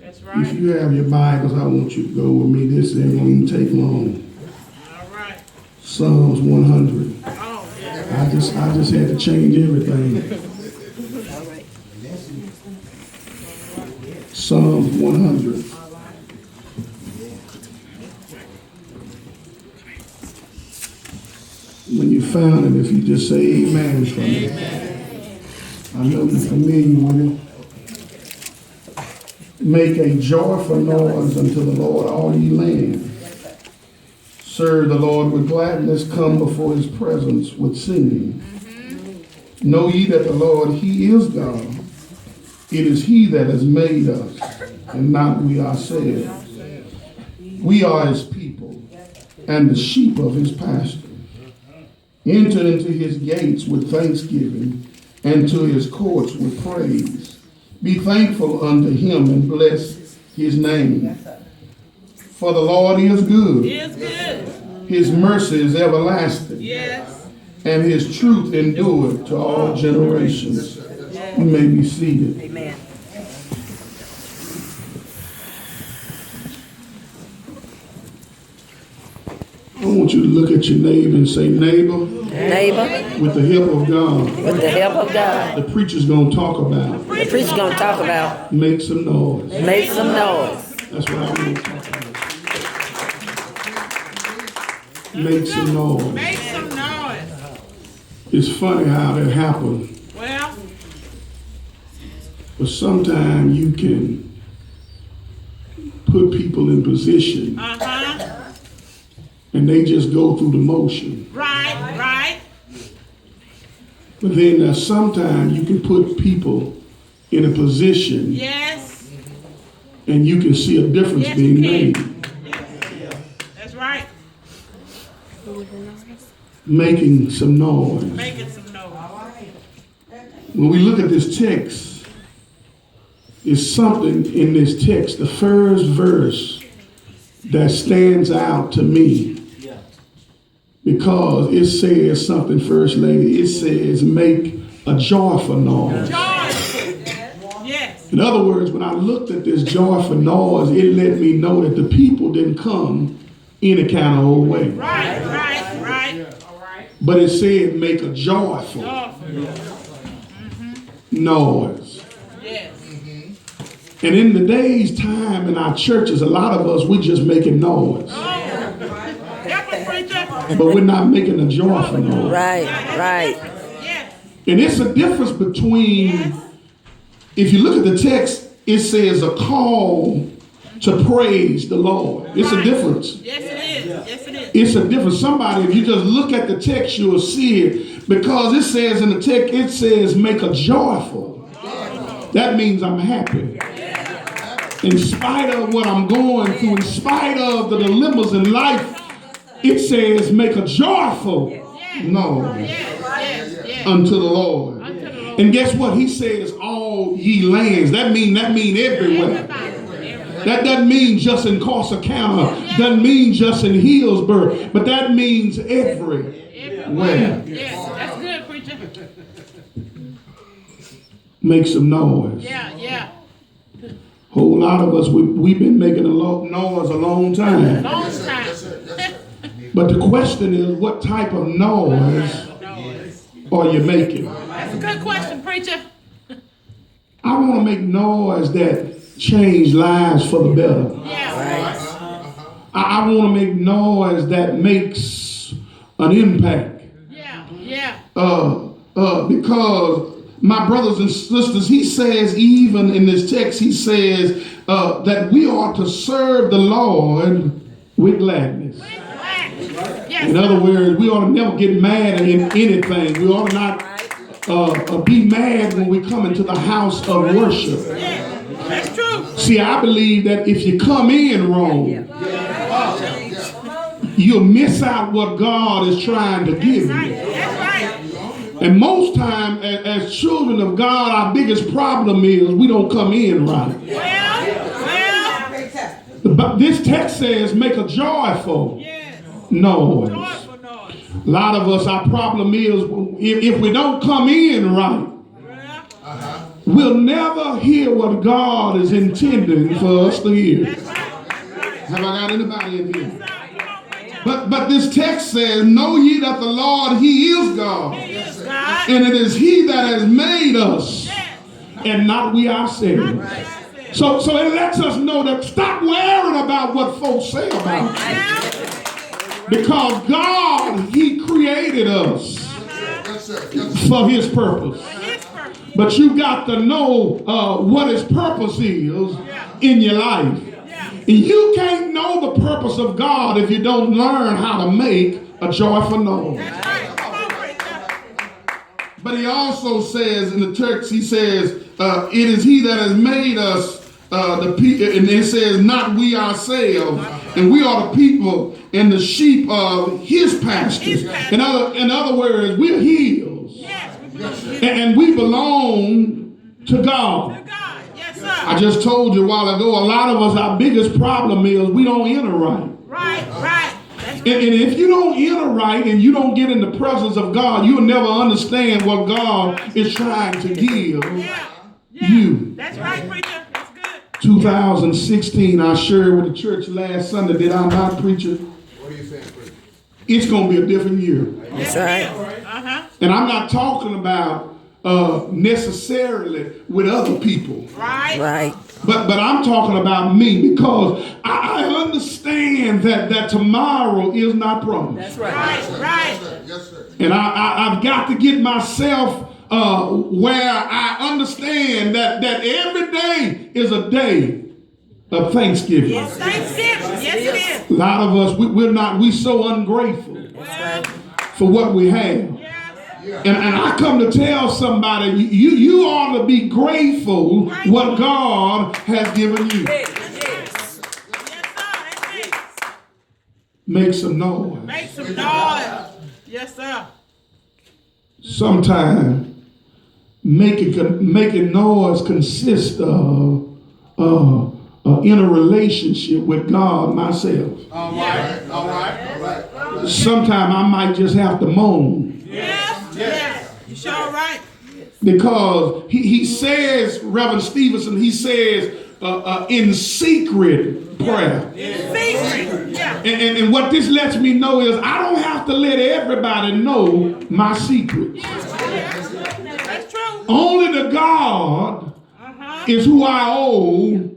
That's right. If you have your Bibles, I want you to go with me. This ain't going to take long. All right. Psalms 100. Oh, yeah. I just had to change everything. Psalms 100. When you found it, if you just say amen for me. I know you're familiar with it. Make a joyful noise unto the Lord, all ye land. Serve the Lord with gladness. Come before his presence with singing. Know ye that the Lord, he is God. It is he that has made us, and not we ourselves. We are his people, and the sheep of his pasture. Enter into his gates with thanksgiving, and to his courts with praise. Be thankful unto him, and bless his name. For the Lord is good. He is good. His mercy is everlasting. Yes. And his truth endureth to all generations. You may be seated. Amen. I want you to look at your neighbor and say, neighbor, Neighbor, with the help of God, with the help of God, the preacher's going to talk about, the preacher's going to talk about, make some noise. make some noise. That's what I want to talk about. Make some noise. Make some noise. It's funny how that happened, Well, but sometimes you can put people in position and they just go through the motion. right. But then sometimes you can put people in a position Yes. and you can see a difference Yes, being you made. can. That's right. Making some noise. Making some noise. When we look at this text, there's something in this text, the first verse, that stands out to me. Because it says something, First Lady. It says, make a joyful noise. Yes. In other words, when I looked at this joyful noise, it let me know that the people didn't come any kind of old way. Right. But it said, make a joyful noise. Yes. And in the day's time in our churches, a lot of us, we just making noise. But we're not making a joyful noise. Right. Yes. And it's a difference between, if you look at the text, it says a call to praise the Lord. It's a difference. Yes, it is. Yes, it is. It's a difference. Somebody, if you just look at the text, you'll see it. Because it says in the text, it says make a joyful. That means I'm happy. In spite of what I'm going through, in spite of the dilemmas in life, it says make a joyful noise unto the Lord. And guess what? He says all ye lands. That mean everywhere. That doesn't mean just in Corsicana. Doesn't mean just in Hillsborough. But that means everywhere. Yes, that's good, preacher. Make some noise. Yeah. Whole lot of us, we've been making a noise a long time. Long time. But the question is, what type of noise are you making? That's a good question, preacher. I want to make noise that change lives for the better. Yeah. I want to make noise that makes an impact. Yeah. Because my brothers and sisters, he says, even in this text, he says that we are to serve the Lord with gladness. Yes. In other words, we ought to never get mad at anything. We ought to not be mad when we come into the house of worship. Yeah. That's true. See, I believe that if you come in wrong, you'll miss out what God is trying to give you. That's right. And most time, as children of God, our biggest problem is we don't come in right. Well. This text says make a joyful noise. Joyful noise. A lot of us, our problem is if we don't come in right, we'll never hear what God is intending for us to hear. Have I got anybody in here? But this text says, know ye that the Lord, he is God. And it is he that has made us and not we ourselves. So it lets us know that stop worrying about what folks say about us. Because God, he created us for his purpose. But you got to know what his purpose is in your life. And you can't know the purpose of God if you don't learn how to make a joyful noise. But he also says in the text, he says, it is he that has made us the people, and it says, not we ourselves, and we are the people and the sheep of his pastures. In other words, we're his, and we belong to God. I just told you a while ago, a lot of us, our biggest problem is we don't enter right. Right. And if you don't enter right and you don't get in the presence of God, you'll never understand what God is trying to give you. That's right, preacher. That's good. 2016, I shared with the church last Sunday. Did I not, preacher? What are you saying, preacher? It's going to be a different year. That's right. And I'm not talking about necessarily with other people. Right. But I'm talking about me, because I understand that tomorrow is not promised. That's right. Right. Yes, sir. And I've got to get myself where I understand that every day is a day of Thanksgiving. Yes, Thanksgiving. Yes, it is. A lot of us, we're so ungrateful for what we have. And I come to tell somebody, you ought to be grateful what God has given you. Yes, sir. Make some noise. Make some noise. Yes, sir. Sometimes making noise consists of in a relationship with God myself. All right. Sometimes I might just have to moan. Yes. You sure right. Because he says, Reverend Stevenson, he says in secret prayer. Secret. Yeah. And what this lets me know is I don't have to let everybody know my secrets. That's true. Only the God is who I owe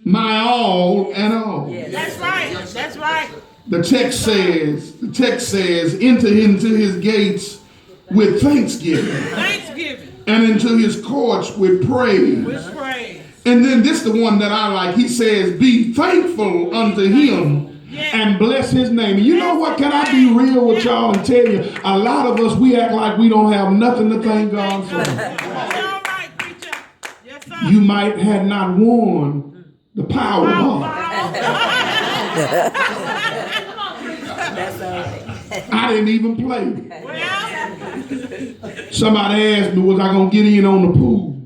my all and all. That's right. That's right. The text says, enter into his gates with thanksgiving Thanksgiving. and into his courts with praise. With praise. And then this is the one that I like. He says, be thankful unto him and bless his name. And you know what? Can I be real with y'all and tell you, a lot of us, we act like we don't have nothing to thank God for. All right, preacher. Yes, sir. You might have not won the Powerball. I didn't even play. Well, Somebody asked me, was I going to get in on the pool?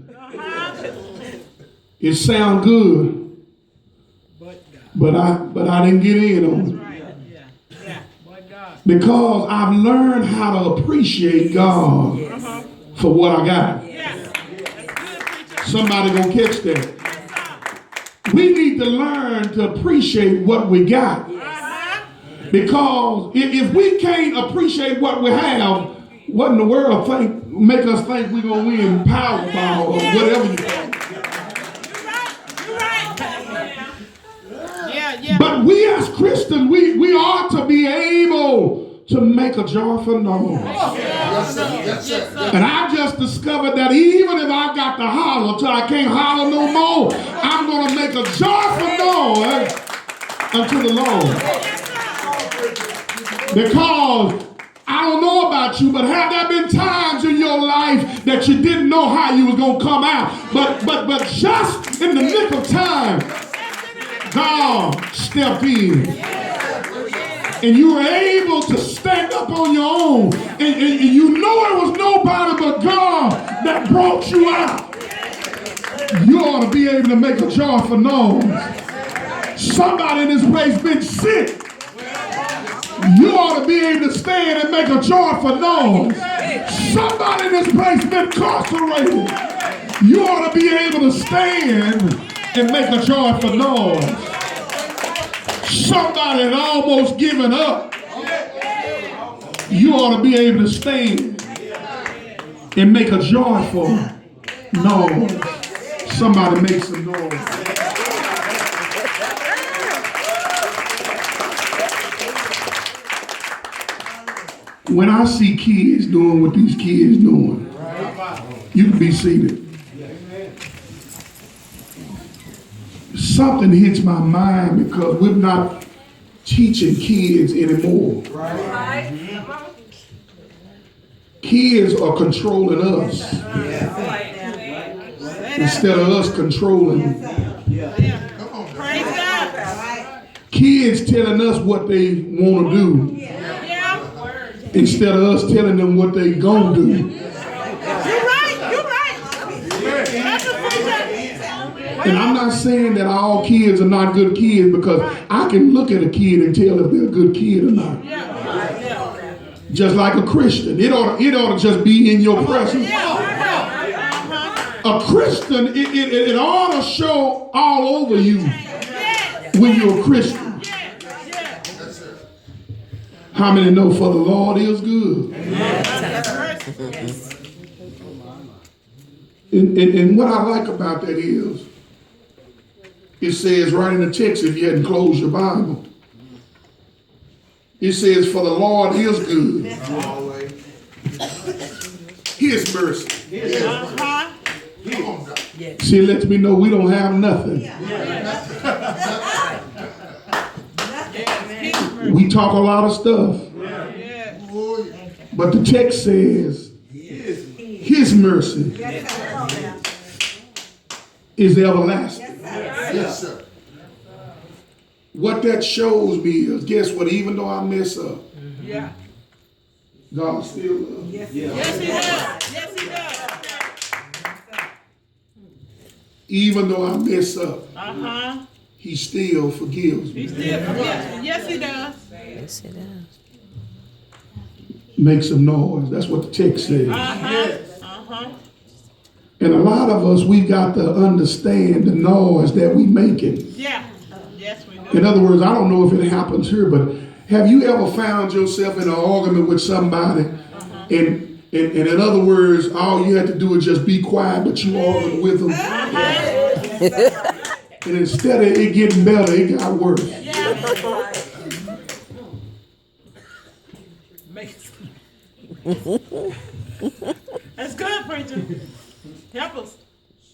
It sound good, but I didn't get in on it. right. Yeah. My God. Because I've learned how to appreciate God for what I got. Yeah. That's good, preacher. Somebody gonna catch that. We need to learn to appreciate what we got. Because if we can't appreciate what we have, what in the world make us think we're gonna win Powerball or whatever you think? You're right. Yeah. But we as Christians, we ought to be able to make a joyful noise. Yes, sir. And I just discovered that even if I got to holler till I can't holler no more, I'm going to make a joyful noise unto the Lord. Because I don't know about you, but have there been times in your life that you didn't know how you was going to come out? But just in the nick of time, God stepped in. And you were able to stand up on your own. And you know it was nobody but God that brought you out. You ought to be able to make a joyful noise. Somebody in this place been sick. You ought to be able to stand and make a joyful noise. Somebody in this place been incarcerated. You ought to be able to stand and make a joyful noise. Somebody that almost given up, you ought to be able to stand and make a joyful noise. Somebody make some noise. When I see kids doing what these kids doing, you can be seated. Something hits my mind because we're not teaching kids anymore. Kids are controlling us instead of us controlling them. Praise God. Kids telling us what they want to do instead of us telling them what they gonna do. You're right. You're right. That's a preacher. And I'm not saying that all kids are not good kids, because I can look at a kid and tell if they're a good kid or not. Just like a Christian, it ought to just be in your presence. A Christian, it ought to show all over you when you're a Christian. How many know for the Lord is good? And what I like about that is, it says right in the text, if you hadn't closed your Bible, it says, for the Lord is good. His mercy. See, it lets me know we don't have nothing. We talk a lot of stuff. But the text says, his mercy is everlasting. Yes, sir. What that shows me is, guess what? Even though I mess up, God still loves me. Yes, He does. Yes, He does. Even though I mess up, He still forgives me. He still forgives. Yes, He does. Yes, it is. Make some noise. That's what the text says. And a lot of us, we got to understand the noise that we making. Yeah. Yes, we do. In other words, I don't know if it happens here, but have you ever found yourself in an argument with somebody, and in other words, all you had to do is just be quiet, but you arguing with them, and instead of it getting better, it got worse. That's good, preacher. Help us.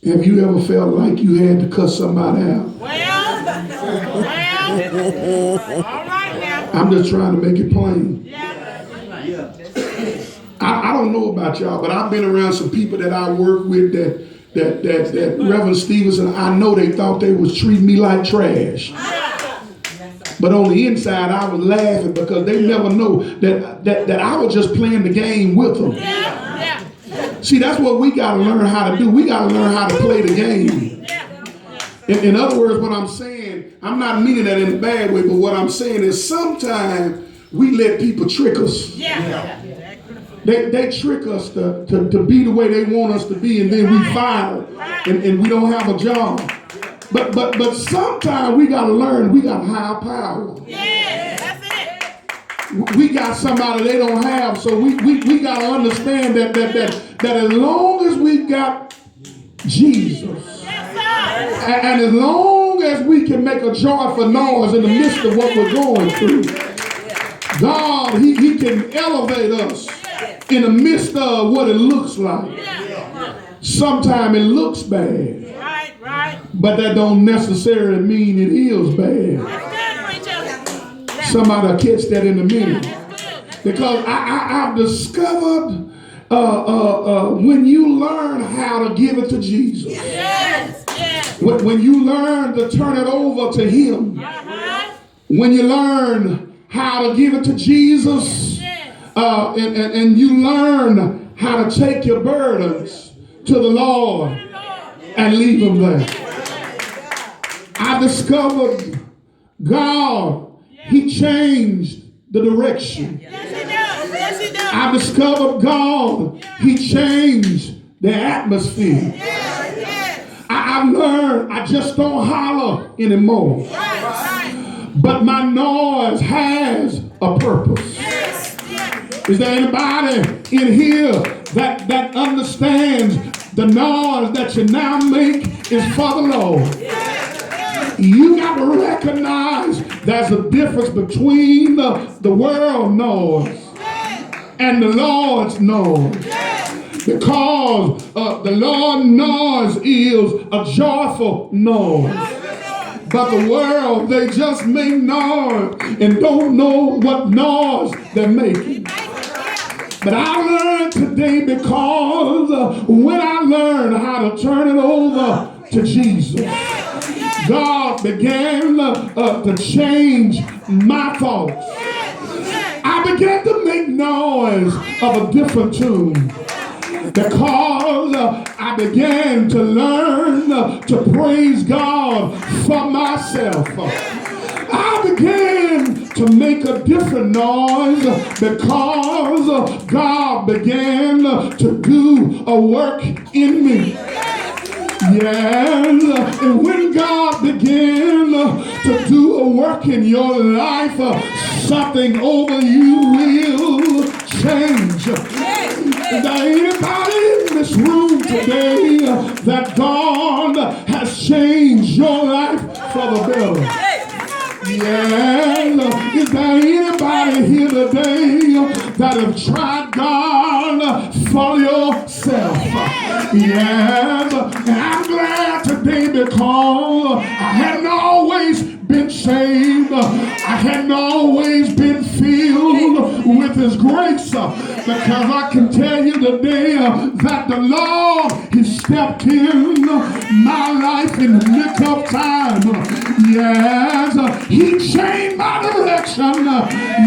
Have you ever felt like you had to cuss somebody out? Well, all right now. I'm just trying to make it plain. Yeah. I don't know about y'all, but I've been around some people that I work with that Reverend Stevenson, I know they thought they was treating me like trash. But on the inside, I was laughing because they never know that I was just playing the game with them. See, that's what we got to learn how to do. We got to learn how to play the game. In other words, what I'm saying, I'm not meaning that in a bad way, but what I'm saying is sometimes we let people trick us. They trick us to be the way they want us to be, and then we fire and we don't have a job. But sometimes we got to learn we got higher power. We got somebody they don't have, so we got to understand that as long as we got Jesus, and as long as we can make a joyful noise in the midst of what we're going through, God, He can elevate us in the midst of what it looks like. Sometimes it looks bad, but that don't necessarily mean it is bad. Somebody will catch that in a minute. Because I've discovered when you learn how to give it to Jesus, when you learn to turn it over to Him, when you learn how to give it to Jesus, and you learn how to take your burdens to the Lord and leave them there. I discovered God, He changed the direction. I discovered God, He changed the atmosphere. I've learned I just don't holler anymore. But my noise has a purpose. Is there anybody in here that understands the noise that you now make is for the Lord? You got to recognize there's a difference between the world noise and the Lord's noise. Because the Lord's noise is a joyful noise. But the world, they just make noise and don't know what noise they're making. But I learned today because when I learned how to turn it over to Jesus, God began to change my thoughts. I began to make noise of a different tune. Because I began to learn to praise God for myself. I began to make a different noise because God began to do a work in me. Yes, and when God began to do a work in your life, something over you will change. Is there anybody in this room today that God has changed your life for the better? Yeah. Is there anybody here today that have tried God for yourself? Yes. And I'm glad today because I hadn't always been saved. I hadn't always been filled with His grace. Because I can tell you today that the Lord, He stepped in my life in the nick of time. Yes, He changed my direction.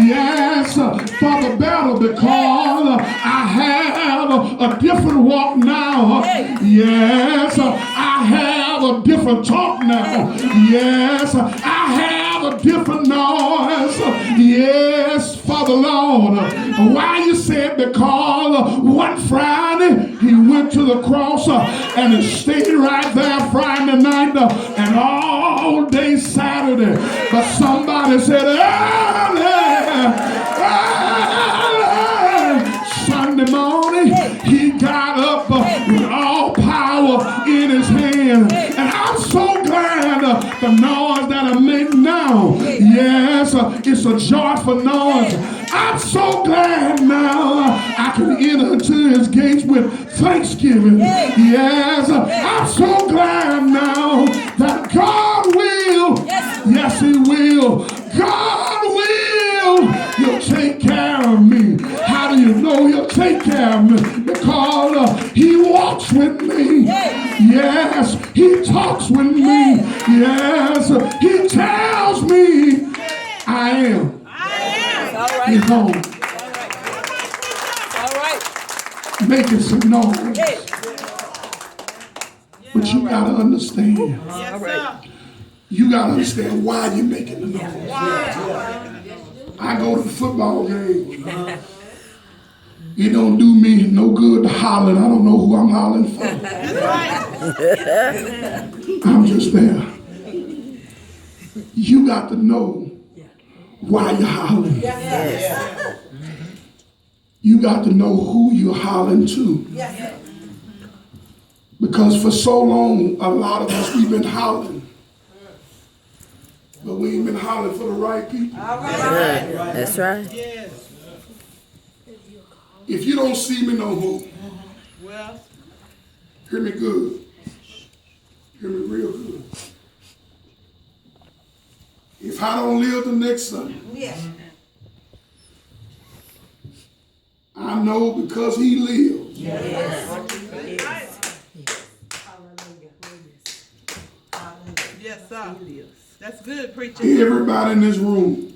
Yes, for the better because I have a different walk now. Yes, I have a different talk now. Yes, I have a different noise. Yes, for the Lord. Why you said? Because one Friday He went to the cross and He stayed right there Friday night and all day Saturday. But somebody said Sunday morning He got up with all power in His hand. And I'm so glad the noise that I make now, yes, it's a joyful noise. I'm so glad now I can enter into His gates with thanksgiving. Yes, I'm so glad now that God will, yes He will, God will, He'll take care of me. How do you know He'll take care of me? Because He walks with me. Yes, He talks with me. Yes, He tells me I am. He's home. All right. Making some noise. But you gotta understand. Yes, sir. You gotta understand why you're making the noise. I go to the football game. It don't do me no good to holler. I don't know who I'm hollering for. I'm just there. You got to know why you're hollering. You got to know who you're hollering to. Because for so long, a lot of us, we've been hollering. But we ain't been hollering for the right people. That's right. If you don't see me no more, Well, hear me good. Hear me real good. If I don't live the next Sunday, I know because He lives. yes, sir. That's good, preacher. Everybody in this room,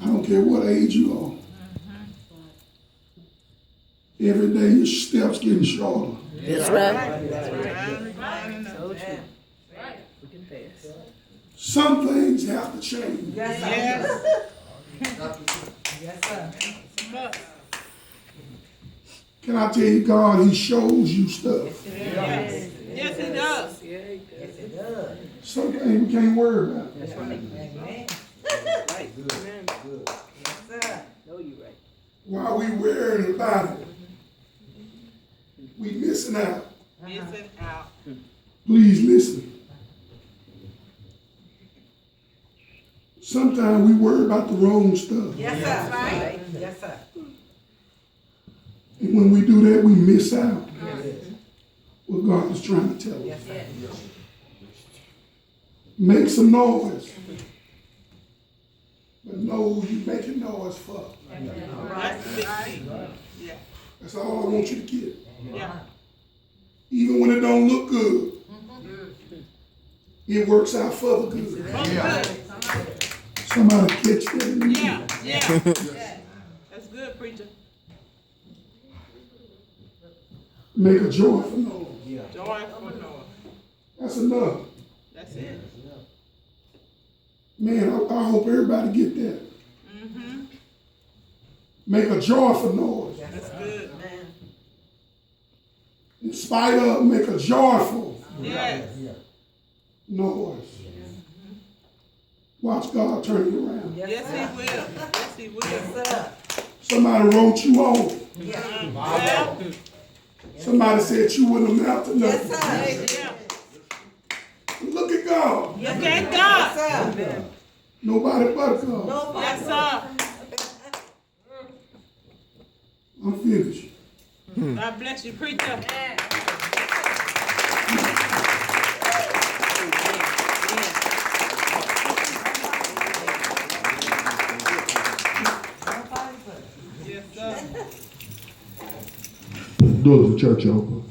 I don't care what age you are, every day your steps getting shorter. That's right. Some things have to change. Yes. Can I tell you, God, He shows you stuff. Yes, he does. Some things we can't worry about. While we worrying about it, we missing out. Missing out. Please listen. Sometimes we worry about the wrong stuff. Yes, sir. Right. Yes, sir. And when we do that, we miss out what God is trying to tell us. Yes, sir. Make some noise. But know who you making noise for. That's the big thing. Yeah. That's all I want you to get. Yeah. Even when it don't look good, it works out for the good. Yeah. Somebody catch that in the Yeah. Yeah. That's good, preacher. Make a joyful noise. Joyful noise. That's enough. That's it. Man, I hope everybody get that. Make a joyful noise. That's good. In spite of, make a joyful Yes. noise. Watch God turn it around. Yes, he will. Yes, he will. Yes, sir. Somebody wrote you off. Well, Somebody said you wouldn't amount to Yes, nothing. sir. yeah. Look at God. Look at God. Yes, sir. Nobody but God. Nobody. Yes, sir. I'm finished. God bless you, preacher. Yes, sir. Doors of the church open.